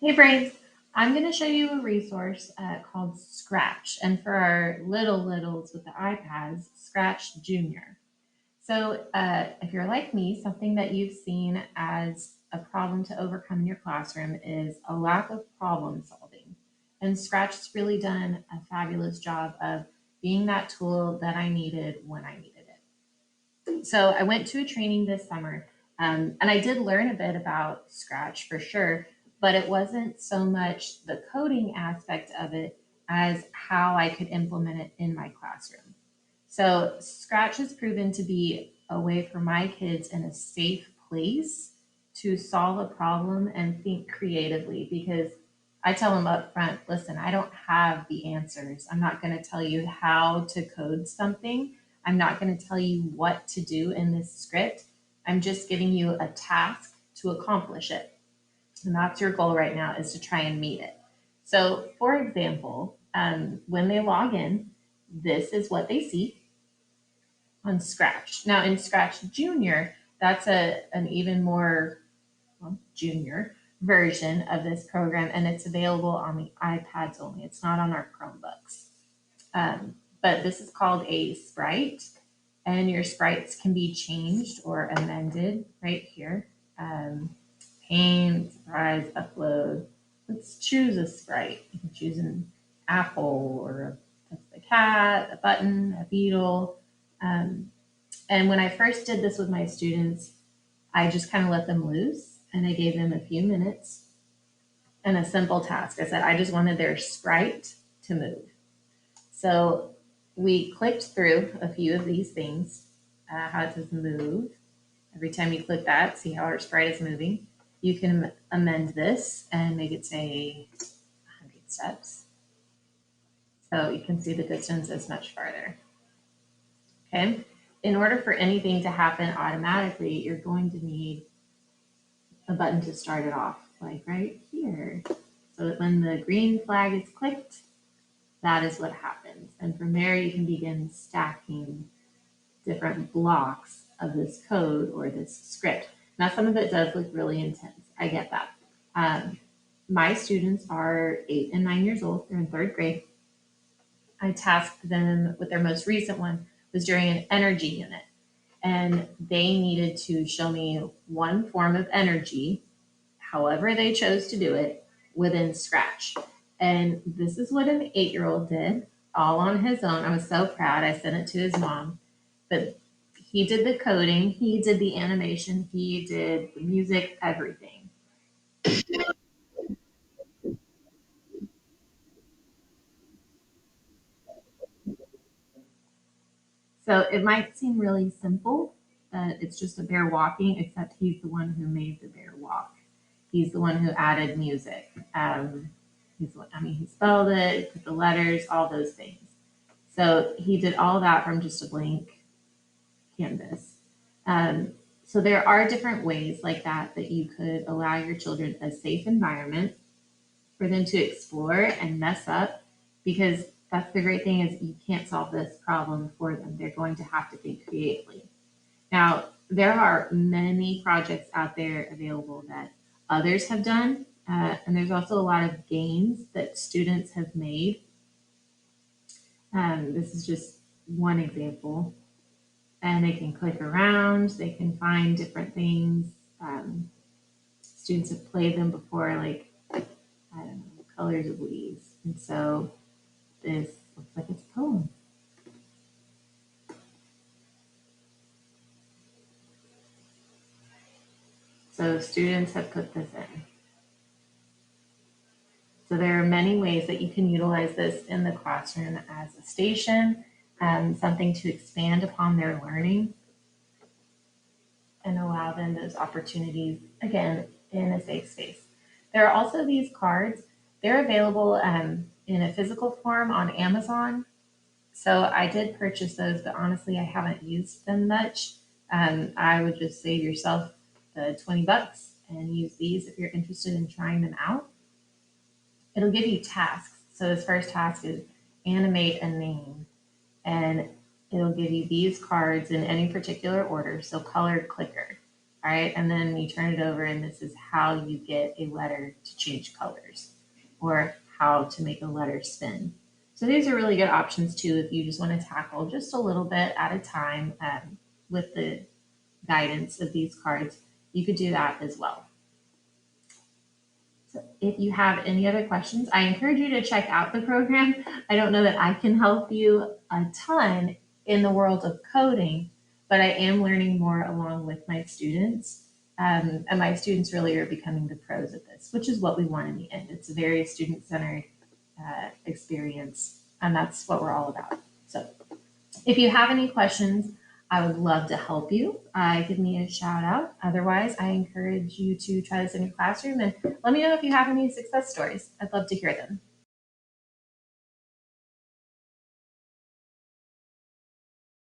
Hey Brains, I'm going to show you a resource called Scratch. And for our littles with the iPads, Scratch Junior. So if you're like me, something that you've seen as a problem to overcome in your classroom is a lack of problem solving. And Scratch has really done a fabulous job of being that tool that I needed when I needed it. So I went to a training this summer, and I did learn a bit about Scratch for sure, but it wasn't so much the coding aspect of it as how I could implement it in my classroom. So Scratch has proven to be a way for my kids in a safe place to solve a problem and think creatively because I tell them up front, listen, I don't have the answers. I'm not going to tell you how to code something. I'm not going to tell you what to do in this script. I'm just giving you a task to accomplish it. And that's your goal right now is to try and meet it. So, for example, when they log in, this is what they see on Scratch. Now, in Scratch Junior, that's an even more junior version of this program, and it's available on the iPads only. It's not on our Chromebooks. But this is called a sprite, and your sprites can be changed or amended right here. Paint, surprise, upload. Let's choose a sprite. You can choose an apple or a cat, a button, a beetle. Um, and when I first did this with my students, I just kind of let them loose and I gave them a few minutes and a simple task. I said, I just wanted their sprite to move. So we clicked through a few of these things, how it says move. Every time you click that, see how our sprite is moving. You can amend this and make it say 100 steps. So you can see the distance is much farther. Okay. In order for anything to happen automatically, you're going to need a button to start it off, like right here. So that when the green flag is clicked, that is what happens. And from there, you can begin stacking different blocks of this code or this script. Now, some of it does look really intense. I get that. My students are 8 and 9 years old. They're in third grade. I tasked them with their most recent one was during an energy unit. And they needed to show me one form of energy, however they chose to do it, within Scratch. And this is what an 8-year-old did all on his own. I was so proud. I sent it to his mom. But he did the coding, he did the animation, he did the music, everything. So it might seem really simple that it's just a bear walking, except he's the one who made the bear walk. He's the one who added music. He spelled it, put the letters, all those things. So he did all that from just a blank canvas. Um, so there are different ways like that you could allow your children a safe environment for them to explore and mess up because that's the great thing is you can't solve this problem for them. They're going to have to think creatively. Now, there are many projects out there available that others have done, and there's also a lot of games that students have made. This is just one example, and they can click around, they can find different things. Students have played them before, like I don't know, colors of leaves, and so this looks like it's a poem. So students have put this in. So there are many ways that you can utilize this in the classroom as a station, something to expand upon their learning and allow them those opportunities again in a safe space. There are also these cards. They're available in a physical form on Amazon. So I did purchase those, but honestly, I haven't used them much. I would just save yourself the $20 and use these if you're interested in trying them out. It'll give you tasks. So this first task is animate a name, and it'll give you these cards in any particular order. So colored clicker. All right, and then you turn it over, and this is how you get a letter to change colors or how to make a letter spin. So these are really good options too if you just want to tackle just a little bit at a time with the guidance of these cards. You could do that as well. So if you have any other questions, I encourage you to check out the program. I don't know that I can help you a ton in the world of coding, but I am learning more along with my students. And my students really are becoming the pros at this, which is what we want in the end. It's a very student centered experience, and that's what we're all about. So if you have any questions, I would love to help you. Give me a shout out. Otherwise, I encourage you to try this in your classroom and let me know if you have any success stories. I'd love to hear them.